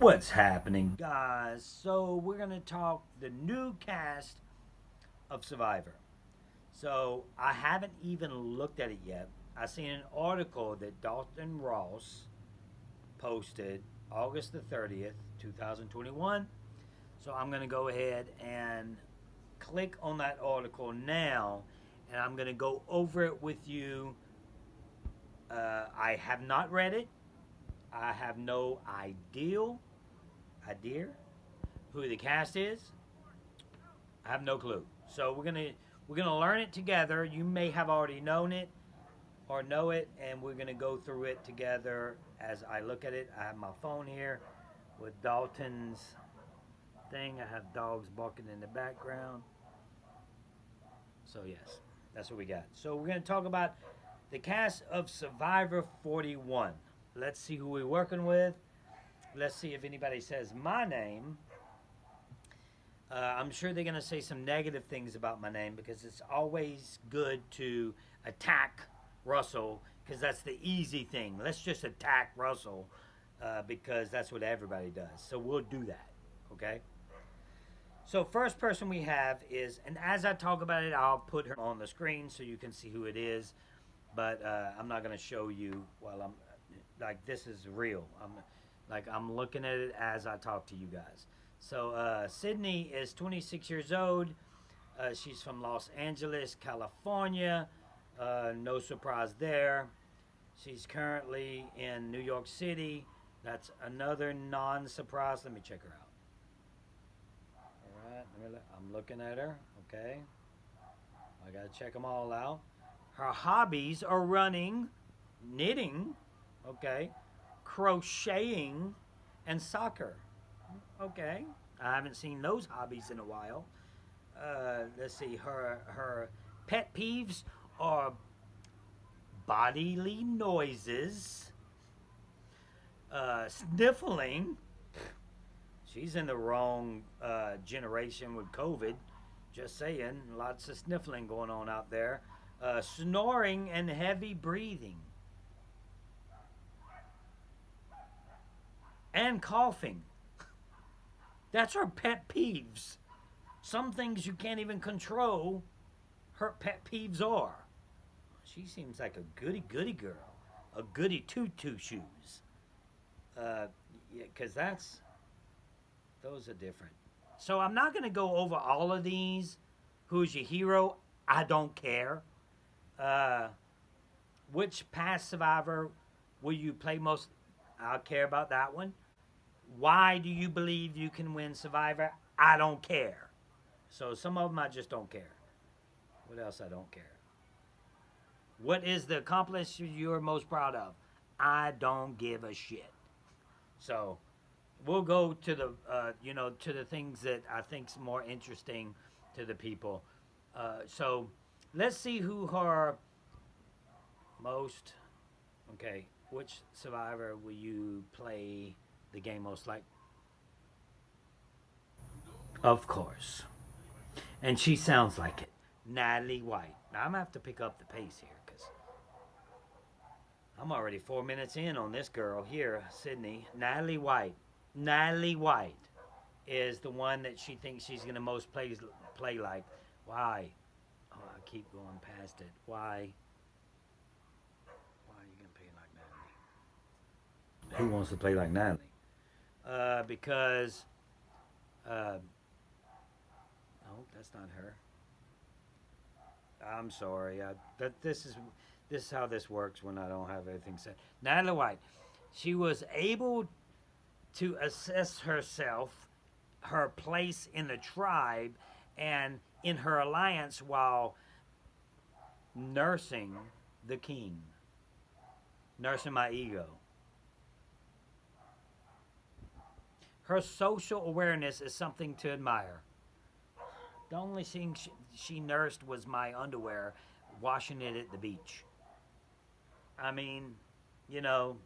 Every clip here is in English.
What's happening, guys? So, we're going to talk the new cast of Survivor. So, I haven't even looked at it yet. I seen an article that Dalton Ross posted August the 30th, 2021. So, I'm going to go ahead and click on that article now and I'm going to go over it with you. I have not read it. I have no idea who the cast is. I have no clue. So we're gonna learn it together. You may have already known it or know it, and we're gonna go through it together as I look at it. I have my phone here with Dalton's thing. I have dogs barking in the background. So yes, that's what we got. So we're gonna talk about the cast of Survivor 41. Let's see who we're working with. Let's see if anybody says my name. I'm sure they're going to say some negative things about my name because it's always good to attack Russell because that's the easy thing. Let's just attack Russell because that's what everybody does. So we'll do that, okay? So first person we have is, and as I talk about it, I'll put her on the screen so you can see who it is. But I'm not going to show you while I'm like this is real. I'm looking at it as I talk to you guys. So Sydney is 26 years old. She's from Los Angeles, California. No surprise there. She's currently in New York City. That's another non-surprise. Let me check her out. All right, I'm looking at her. Okay, I gotta check them all out. Her hobbies are running, knitting, okay, crocheting, and soccer. Okay, I haven't seen those hobbies in a while. Let's see, her pet peeves are bodily noises, sniffling. She's in the wrong generation with COVID. Just saying, lots of sniffling going on out there. Snoring and heavy breathing. And coughing. That's her pet peeves. Some things you can't even control, her pet peeves are. She seems like a goody goody girl. A goody two two shoes. Yeah, because those are different. So I'm not going to go over all of these. Who's your hero? I don't care. Uh, which past survivor will you play most? I'll care about that one. Why do you believe you can win Survivor? I don't care. So some of them I just don't care. What else I don't care? What is the accomplishment you're most proud of? I don't give a shit. So we'll go to the to the things that I think's more interesting to the people. So let's see who her most. Okay, which survivor will you play the game most like? Of course, and she sounds like it. Natalie White. Now I'm gonna have to pick up the pace here because I'm already 4 minutes in on this girl here, Sydney. Natalie White. Natalie White is the one that she thinks she's gonna most play like. Why? Oh, I keep going past it. Why? Why are you gonna play like Natalie? Who wants to play like Natalie? Because no, that's not her. I'm sorry. This is how this works when I don't have everything set. Natalie White, she was able to assess herself, her place in the tribe, and in her alliance while nursing the king, nursing my ego. Her social awareness is something to admire. The only thing she nursed was my underwear, washing it at the beach. I mean, you know,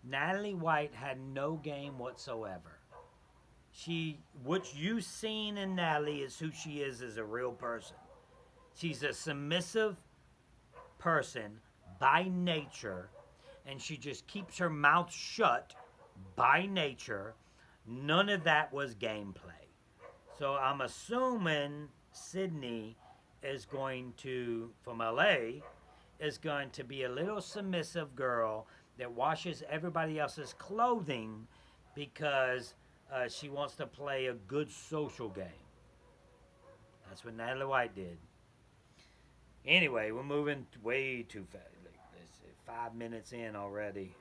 Natalie White had no game whatsoever. What you've seen in Natalie is who she is as a real person. She's a submissive person by nature, and she just keeps her mouth shut by nature. None of that was gameplay. So I'm assuming Sydney is going to, from LA, is going to be a little submissive girl that washes everybody else's clothing because she wants to play a good social game. That's what Natalie White did. Anyway, we're moving way too fast. It's 5 minutes in already.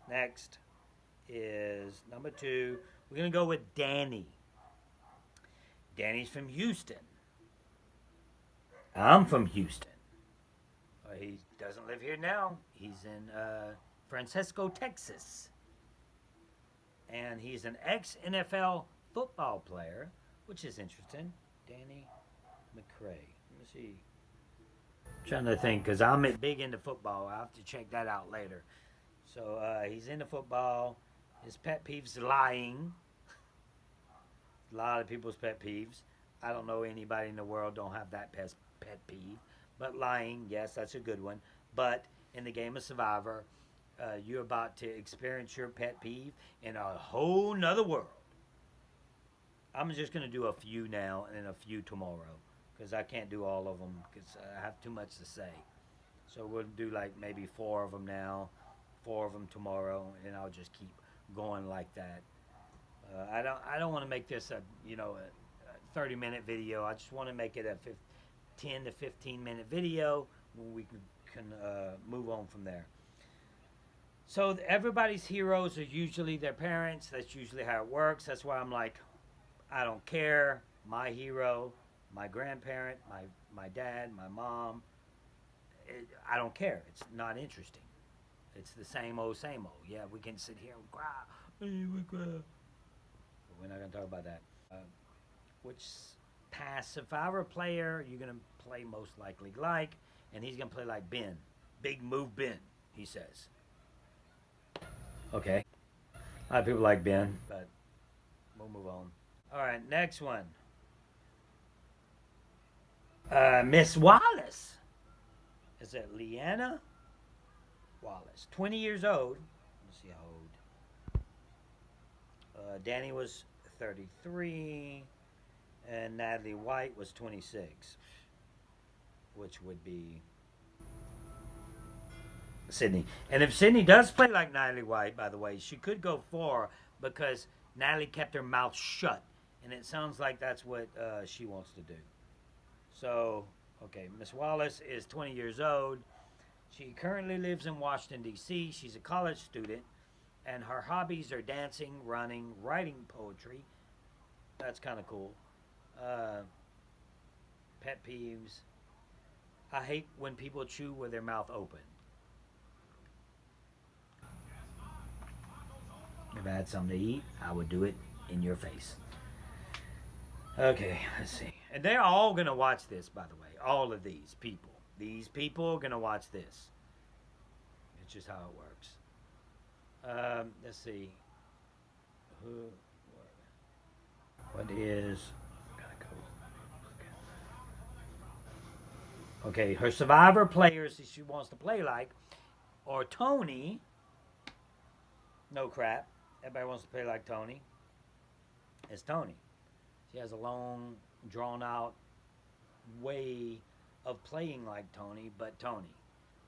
Next is number 2. We're going to go with Danny. Danny's from Houston. I'm from Houston. He doesn't live here now. He's in Francisco, Texas. And he's an ex-NFL football player, which is interesting. Danny McCray. Let me see. I'm trying to think, because I'm big into football. I'll have to check that out later. So he's into football. His pet peeve's lying. A lot of people's pet peeves. I don't know anybody in the world don't have that pet peeve. But lying, yes, that's a good one. But in the game of Survivor, you're about to experience your pet peeve in a whole nother world. I'm just going to do a few now and a few tomorrow because I can't do all of them because I have too much to say. So we'll do like maybe 4 of them now, 4 of them tomorrow, and I'll just keep going like that. I don't want to make this a 30-minute video. I just want to make it a 10 to 15-minute video where we can move on from there. So everybody's heroes are usually their parents. That's usually how it works. That's why I'm like, I don't care. My hero, my grandparent, my dad, my mom. I don't care. It's not interesting. It's the same old, same old. Yeah, we can sit here and cry. But we're not going to talk about that. Which past Survivor player you're going to play most likely like? And he's going to play like Ben. Big move Ben, he says. Okay. A lot of people like Ben, but we'll move on. All right, next one. Miss Wallace. Is it Leanna Wallace? 20 years old. Let's see how old. Danny was 33, and Natalie White was 26, which would be Sydney. And if Sydney does play like Natalie White, by the way, she could go 4 because Natalie kept her mouth shut, and it sounds like that's what she wants to do. So, okay, Miss Wallace is 20 years old. She currently lives in Washington, D.C. She's a college student, and her hobbies are dancing, running, writing poetry. That's kind of cool. Pet peeves. I hate when people chew with their mouth open. If I had something to eat, I would do it in your face. Okay, let's see. And they're all going to watch this, by the way. All of these people. These people are going to watch this. It's just how it works. Let's see. What is... Gotta go. Okay, her Survivor players she wants to play like are Tony. No crap. Everybody wants to play like Tony. It's Tony. She has a long, drawn-out way of playing like Tony, but Tony.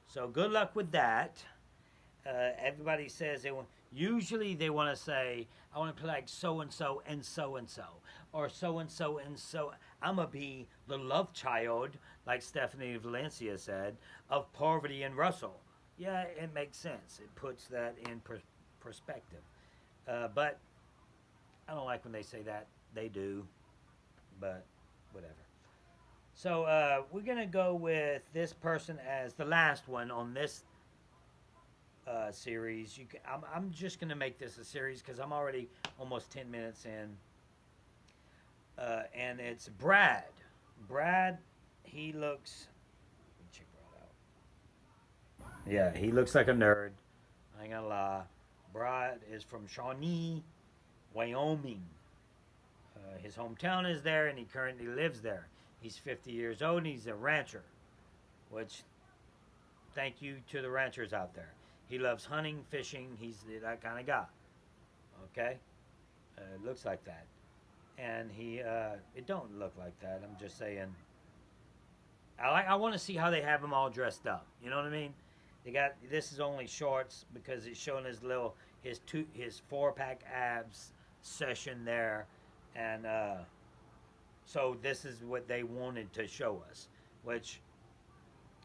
So good luck with that. Everybody says usually they want to say, I want to play like so-and-so and so-and-so. Or so-and-so and so. I'm going to be the love child, like Stephanie Valencia said, of Parvati and Russell. Yeah, it makes sense. It puts that in perspective. But I don't like when they say that. They do, but whatever. So we're going to go with this person as the last one on this series. I'm just going to make this a series because I'm already almost 10 minutes in. And it's Brad. Brad, he looks... Let me check Brad out. Yeah, he looks like a nerd. I ain't gonna lie. Brad is from Shawnee, Wyoming. His hometown is there, and he currently lives there. He's 50 years old, and he's a rancher, which, thank you to the ranchers out there. He loves hunting, fishing. He's that kind of guy. Okay, it looks like that, and it don't look like that. I'm just saying. I want to see how they have him all dressed up. You know what I mean? They got this is only shorts because it's showing his 4-pack abs session there, and so this is what they wanted to show us, which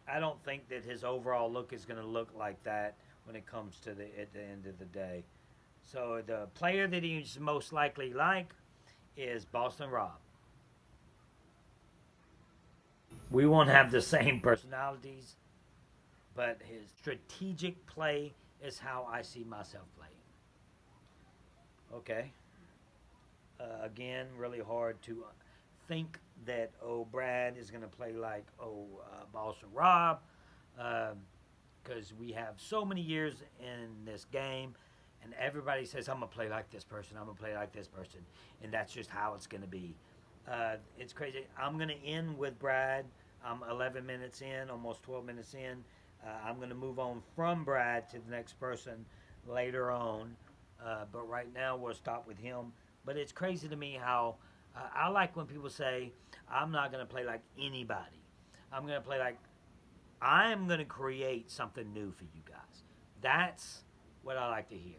I don't think that his overall look is going to look like that when it comes to at the end of the day. So the player that he's most likely like is Boston Rob. We won't have the same personalities, but his strategic play is how I see myself playing. Okay. Again, really hard to think that Brad is going to play like Boston Rob, because we have so many years in this game, and everybody says I'm gonna play like this person, I'm gonna play like this person, and that's just how it's going to be. It's crazy. I'm going to end with Brad. I'm 11 minutes in, almost 12 minutes in. I'm going to move on from Brad to the next person later on. But right now, we'll stop with him. But it's crazy to me how I like when people say, I'm not going to play like anybody. I'm going to play like, I am going to create something new for you guys. That's what I like to hear.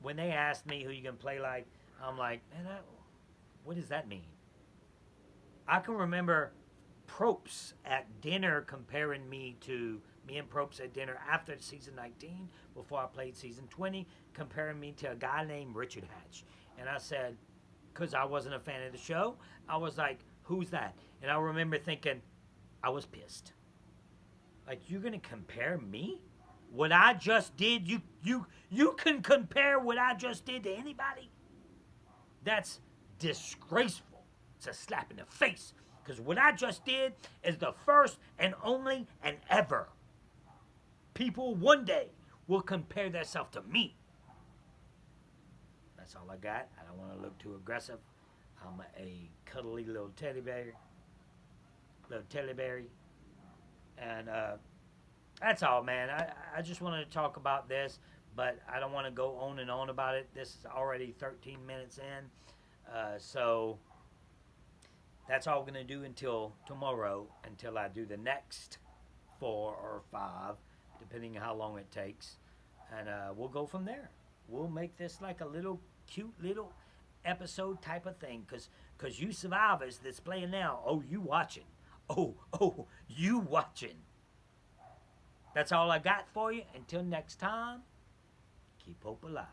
When they ask me who you going to play like, I'm like, man, what does that mean? I can remember Probst at dinner comparing me and Probst at dinner after season 19, before I played season 20, comparing me to a guy named Richard Hatch. And I said, because I wasn't a fan of the show, I was like, who's that? And I remember thinking, I was pissed. Like, you're going to compare me? What I just did, you can compare what I just did to anybody? That's disgraceful. It's a slap in the face. Because what I just did is the first and only and ever. People one day will compare themselves to me. That's all I got. I don't want to look too aggressive. I'm a cuddly little teddy bear. And that's all, man. I just wanted to talk about this, but I don't want to go on and on about it. This is already 13 minutes in. So that's all we're going to do until tomorrow, until I do the next 4 or 5, depending on how long it takes. And we'll go from there. We'll make this like a little cute little episode type of thing. Because you survivors that's playing now, you watching. You watching. That's all I got for you. Until next time, keep hope alive.